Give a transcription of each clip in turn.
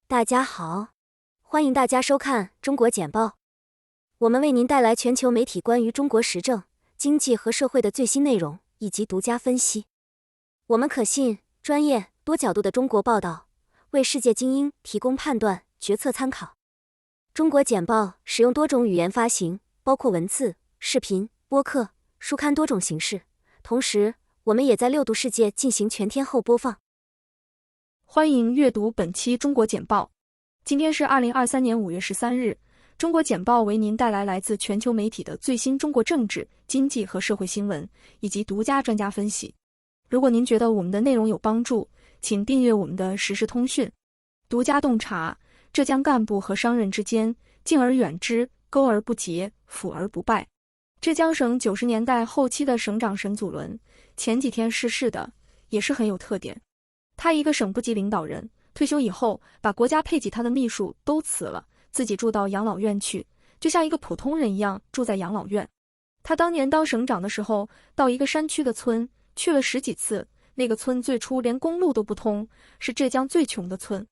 大家好，欢迎大家收看中国简报。我们为您带来全球媒体关于中国时政、经济和社会的最新内容以及独家分析。我们可信、专业、多角度的中国报道，为世界精英提供判断、决策参考。中国简报使用多种语言发行，包括文字、视频、播客、书刊多种形式。同时，我们也在6度世界进行全天候播放。欢迎阅读本期中国简报。今天是2023年5月13日，中国简报为您带来来自全球媒体的最新中国政治、经济和社会新闻，以及独家专家分析。如果您觉得我们的内容有帮助，请订阅我们的实时通讯。独家洞察：浙江干部和商人之间，敬而远之，沟而不结，辅而不败。浙江省90年代后期的省长沈祖伦，前几天逝世的，也是很有特点。他一个省部级领导人，退休以后把国家配给他的秘书都辞了，自己住到养老院去，就像一个普通人一样住在养老院。他当年当省长的时候，到一个山区的村去了10几次，那个村最初连公路都不通，是浙江最穷的村。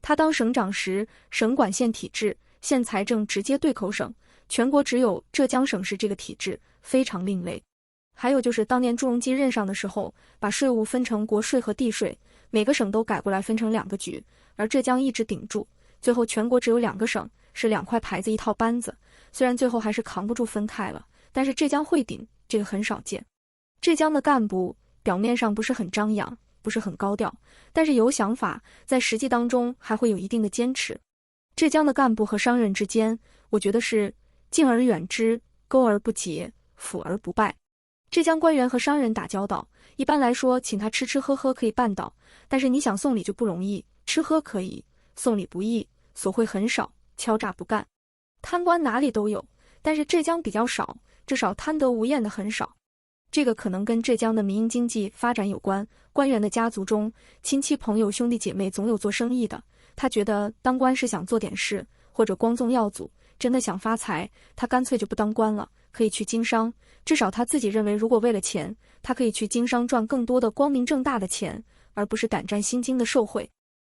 他当省长时，省管县体制，县财政直接对口省，全国只有浙江省是这个体制，非常另类。还有就是当年朱镕基任上的时候，把税务分成国税和地税，每个省都改过来分成2个局，而浙江一直顶住，最后全国只有2个省，是2块牌子一套班子。虽然最后还是扛不住分开了，但是浙江会顶，这个很少见。浙江的干部表面上不是很张扬，不是很高调，但是有想法，在实际当中还会有一定的坚持。浙江的干部和商人之间，我觉得是敬而远之，沟而不结，辅而不败。浙江官员和商人打交道，一般来说请他吃吃喝喝可以办到，但是你想送礼就不容易，吃喝可以，送礼不易，索贿很少，敲诈不干。贪官哪里都有，但是浙江比较少，至少贪得无厌的很少。这个可能跟浙江的民营经济发展有关，官员的家族中，亲戚朋友兄弟姐妹总有做生意的，他觉得当官是想做点事，或者光宗耀祖，真的想发财，他干脆就不当官了，可以去经商，至少他自己认为，如果为了钱，他可以去经商赚更多的光明正大的钱，而不是胆战心惊的受贿。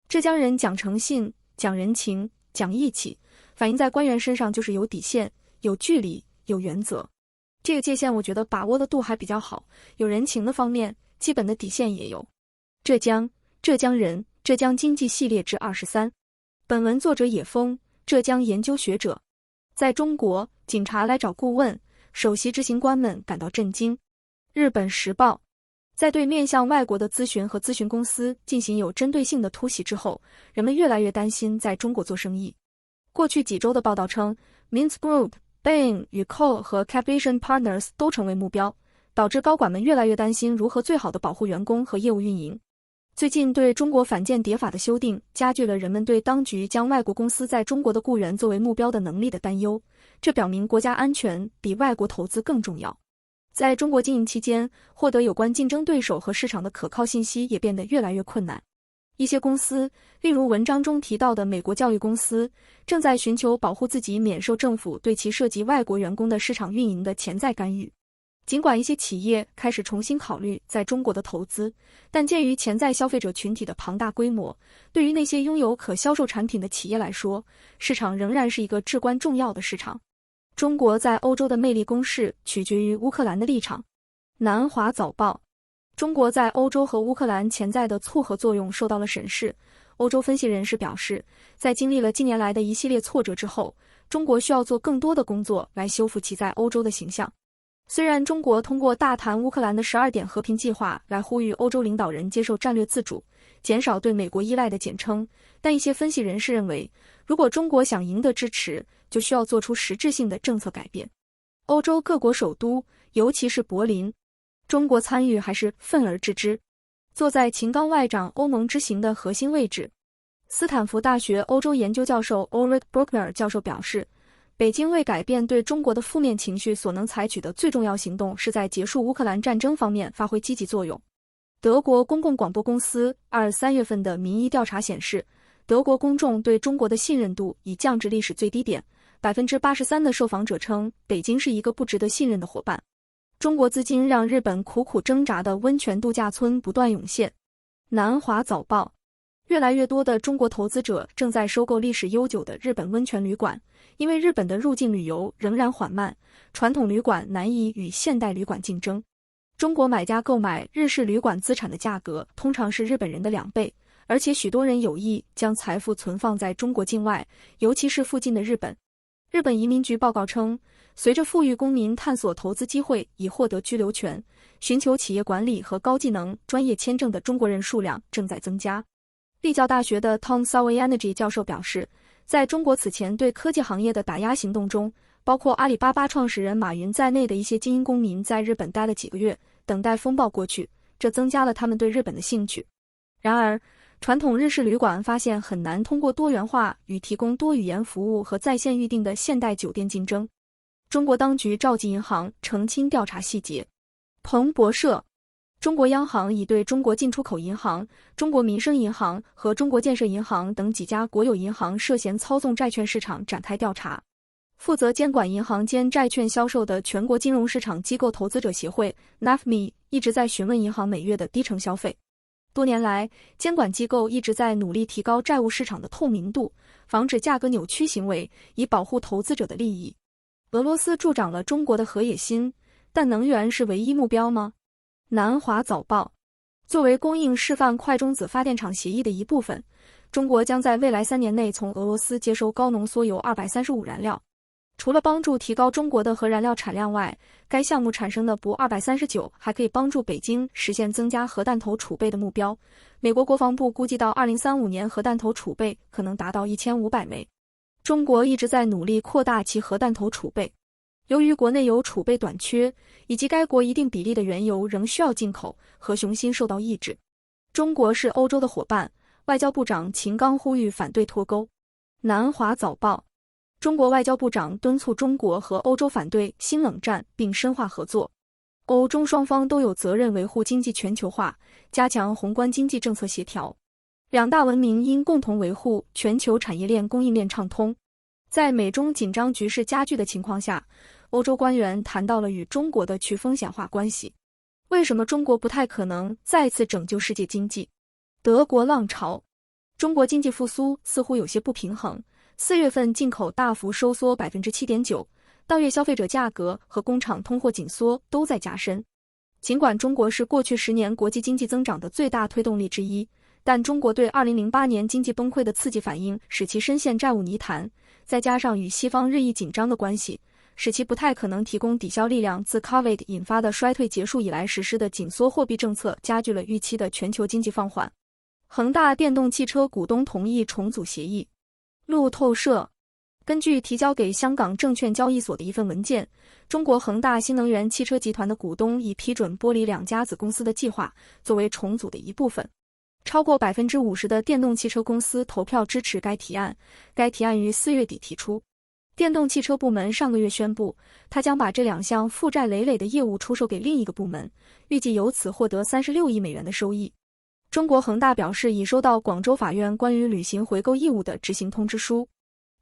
浙江人讲诚信，讲人情，讲义气，反映在官员身上就是有底线，有距离，有原则。这个界限我觉得把握的度还比较好，有人情的方面，基本的底线也有。浙江人，浙江经济系列之23。本文作者野风，浙江研究学者。在中国，警察来找顾问，首席执行官们感到震惊。日本时报，在对面向外国的咨询和咨询公司进行有针对性的突袭之后，人们越来越担心在中国做生意。过去几周的报道称 Mintz Group、Bain 与 Cole 和 Capvision Partners 都成为目标，导致高管们越来越担心如何最好地保护员工和业务运营。最近对中国反间谍法的修订，加剧了人们对当局将外国公司在中国的雇员作为目标的能力的担忧，这表明国家安全比外国投资更重要。在中国经营期间，获得有关竞争对手和市场的可靠信息也变得越来越困难。一些公司，例如文章中提到的美国教育公司，正在寻求保护自己免受政府对其涉及外国员工的市场运营的潜在干预。尽管一些企业开始重新考虑在中国的投资，但鉴于潜在消费者群体的庞大规模，对于那些拥有可销售产品的企业来说，市场仍然是一个至关重要的市场。中国在欧洲的魅力攻势取决于乌克兰的立场。南华早报，中国在欧洲和乌克兰潜在的促合作用受到了审视。欧洲分析人士表示，在经历了近年来的一系列挫折之后，中国需要做更多的工作来修复其在欧洲的形象。虽然中国通过大谈乌克兰的12点和平计划来呼吁欧洲领导人接受战略自主，减少对美国依赖的简称，但一些分析人士认为，如果中国想赢得支持，就需要做出实质性的政策改变。欧洲各国首都，尤其是柏林，中国参与还是愤而置之。坐在秦刚外长欧盟之行的核心位置，斯坦福大学欧洲研究教授 Ulrich Bruckner 教授表示，北京为改变对中国的负面情绪所能采取的最重要行动是在结束乌克兰战争方面发挥积极作用。德国公共广播公司3月份的民意调查显示，德国公众对中国的信任度已降至历史最低点，83%的受访者称北京是一个不值得信任的伙伴。中国资金让日本苦苦挣扎的温泉度假村不断涌现。南华早报，越来越多的中国投资者正在收购历史悠久的日本温泉旅馆，因为日本的入境旅游仍然缓慢，传统旅馆难以与现代旅馆竞争。中国买家购买日式旅馆资产的价格通常是日本人的2倍，而且许多人有意将财富存放在中国境外，尤其是附近的日本。日本移民局报告称，随着富裕公民探索投资机会以获得居留权，寻求企业管理和高技能专业签证的中国人数量正在增加。立教大学的 Tom Saway Energy 教授表示，在中国此前对科技行业的打压行动中，包括阿里巴巴创始人马云在内的一些精英公民在日本待了几个月，等待风暴过去，这增加了他们对日本的兴趣。然而，传统日式旅馆发现很难通过多元化与提供多语言服务和在线预订的现代酒店竞争。中国当局召集银行澄清调查细节。彭博社，中国央行已对中国进出口银行、中国民生银行和中国建设银行等几家国有银行涉嫌操纵债券市场展开调查。负责监管银行间债券销售的全国金融市场机构投资者协会 NAFMI 一直在询问银行每月的低程消费。多年来，监管机构一直在努力提高债务市场的透明度，防止价格扭曲行为，以保护投资者的利益。俄罗斯助长了中国的核野心，但能源是唯一目标吗？南华早报，作为供应示范快中子发电厂协议的一部分，中国将在未来3年内从俄罗斯接收高浓缩铀235燃料。除了帮助提高中国的核燃料产量外，该项目产生的铀239还可以帮助北京实现增加核弹头储备的目标。美国国防部估计到2035年核弹头储备可能达到1500枚。中国一直在努力扩大其核弹头储备。由于国内有储备短缺，以及该国一定比例的原油仍需要进口，核雄心受到抑制。中国是欧洲的伙伴，外交部长秦刚呼吁反对脱钩。南华早报，中国外交部长敦促中国和欧洲反对新冷战并深化合作。欧中双方都有责任维护经济全球化，加强宏观经济政策协调。两大文明应共同维护全球产业链供应链畅通。在美中紧张局势加剧的情况下，欧洲官员谈到了与中国的去风险化关系。为什么中国不太可能再次拯救世界经济？德国浪潮，中国经济复苏似乎有些不平衡。4月份进口大幅收缩 7.9%， 当月消费者价格和工厂通货紧缩都在加深。尽管中国是过去10年国际经济增长的最大推动力之一，但中国对2008年经济崩溃的刺激反应使其深陷债务泥潭，再加上与西方日益紧张的关系，使其不太可能提供抵消力量。自 COVID 引发的衰退结束以来实施的紧缩货币政策加剧了预期的全球经济放缓。恒大电动汽车股东同意重组协议。路透社，根据提交给香港证券交易所的一份文件，中国恒大新能源汽车集团的股东已批准剥离2家子公司的计划，作为重组的一部分。超过 50% 的电动汽车公司投票支持该提案，该提案于4月底提出。电动汽车部门上个月宣布，他将把这2项负债累累的业务出售给另一个部门，预计由此获得36亿美元的收益。中国恒大表示已收到广州法院关于履行回购义务的执行通知书。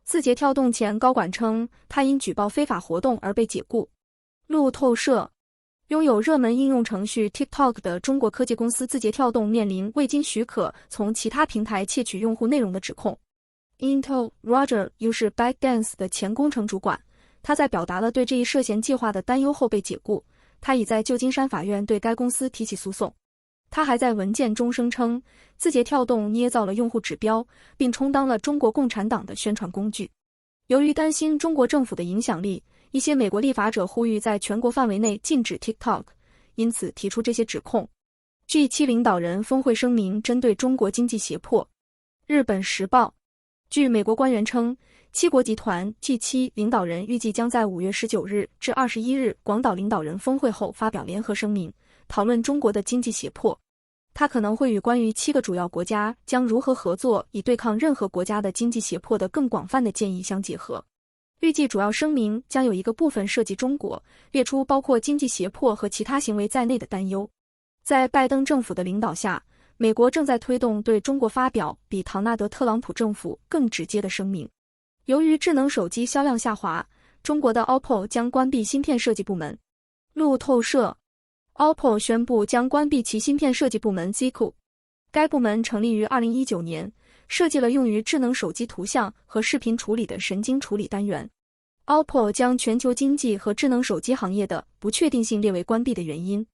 字节跳动前高管称，他因举报非法活动而被解雇。路透社，拥有热门应用程序 TikTok 的中国科技公司字节跳动面临未经许可从其他平台窃取用户内容的指控。Intel Roger Yu 是 ByteDance 的前工程主管，他在表达了对这一涉嫌计划的担忧后被解雇，他已在旧金山法院对该公司提起诉讼。他还在文件中声称，字节跳动捏造了用户指标，并充当了中国共产党的宣传工具。由于担心中国政府的影响力，一些美国立法者呼吁在全国范围内禁止 TikTok， 因此提出这些指控。G7 领导人峰会声明针对中国经济胁迫。日本时报，据美国官员称，7国集团 G7 领导人预计将在5月19日至21日广岛领导人峰会后发表联合声明，讨论中国的经济胁迫。它可能会与关于7个主要国家将如何合作以对抗任何国家的经济胁迫的更广泛的建议相结合。预计主要声明将有一个部分涉及中国，列出包括经济胁迫和其他行为在内的担忧。在拜登政府的领导下，美国正在推动对中国发表比唐纳德·特朗普政府更直接的声明。由于智能手机销量下滑，中国的 OPPO 将关闭芯片设计部门。路透社，OPPO 宣布将关闭其芯片设计部门 Zico。该部门成立于2019年，设计了用于智能手机图像和视频处理的神经处理单元。OPPO 将全球经济和智能手机行业的不确定性列为关闭的原因。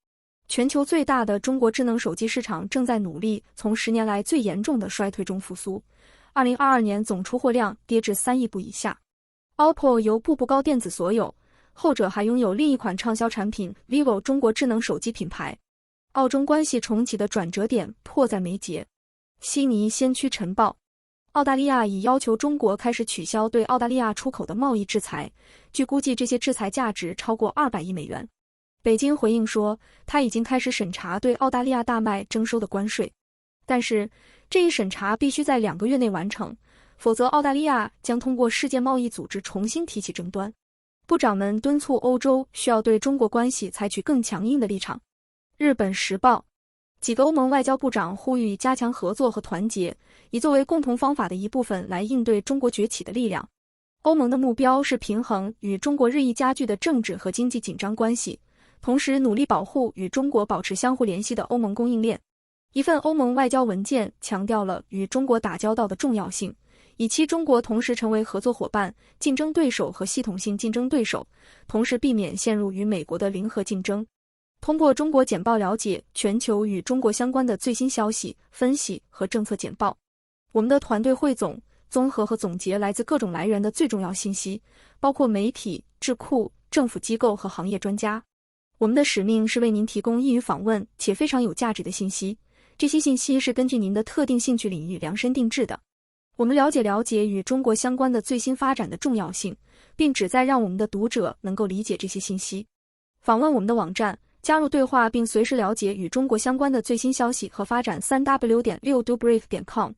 全球最大的中国智能手机市场正在努力从10年来最严重的衰退中复苏。2022年总出货量跌至3亿部以下。OPPO 由步步高电子所有，后者还拥有另一款畅销产品 vivo 中国智能手机品牌。澳中关系重启的转折点迫在眉睫。悉尼先驱晨报：澳大利亚已要求中国开始取消对澳大利亚出口的贸易制裁，据估计这些制裁价值超过200亿美元。北京回应说，它已经开始审查对澳大利亚大麦征收的关税，但是这一审查必须在2个月内完成，否则澳大利亚将通过世界贸易组织重新提起争端。部长们敦促欧洲需要对中国关系采取更强硬的立场。日本时报：几个欧盟外交部长呼吁加强合作和团结，以作为共同方法的一部分来应对中国崛起的力量。欧盟的目标是平衡与中国日益加剧的政治和经济紧张关系，同时努力保护与中国保持相互联系的欧盟供应链。一份欧盟外交文件强调了与中国打交道的重要性，以期中国同时成为合作伙伴、竞争对手和系统性竞争对手，同时避免陷入与美国的零和竞争。通过中国简报了解全球与中国相关的最新消息、分析和政策简报。我们的团队汇总、综合和总结来自各种来源的最重要信息，包括媒体、智库、政府机构和行业专家。我们的使命是为您提供易于访问且非常有价值的信息，这些信息是根据您的特定兴趣领域量身定制的。我们了解与中国相关的最新发展的重要性，并旨在让我们的读者能够理解这些信息。访问我们的网站，加入对话并随时了解与中国相关的最新消息和发展。3w.6dobrief.com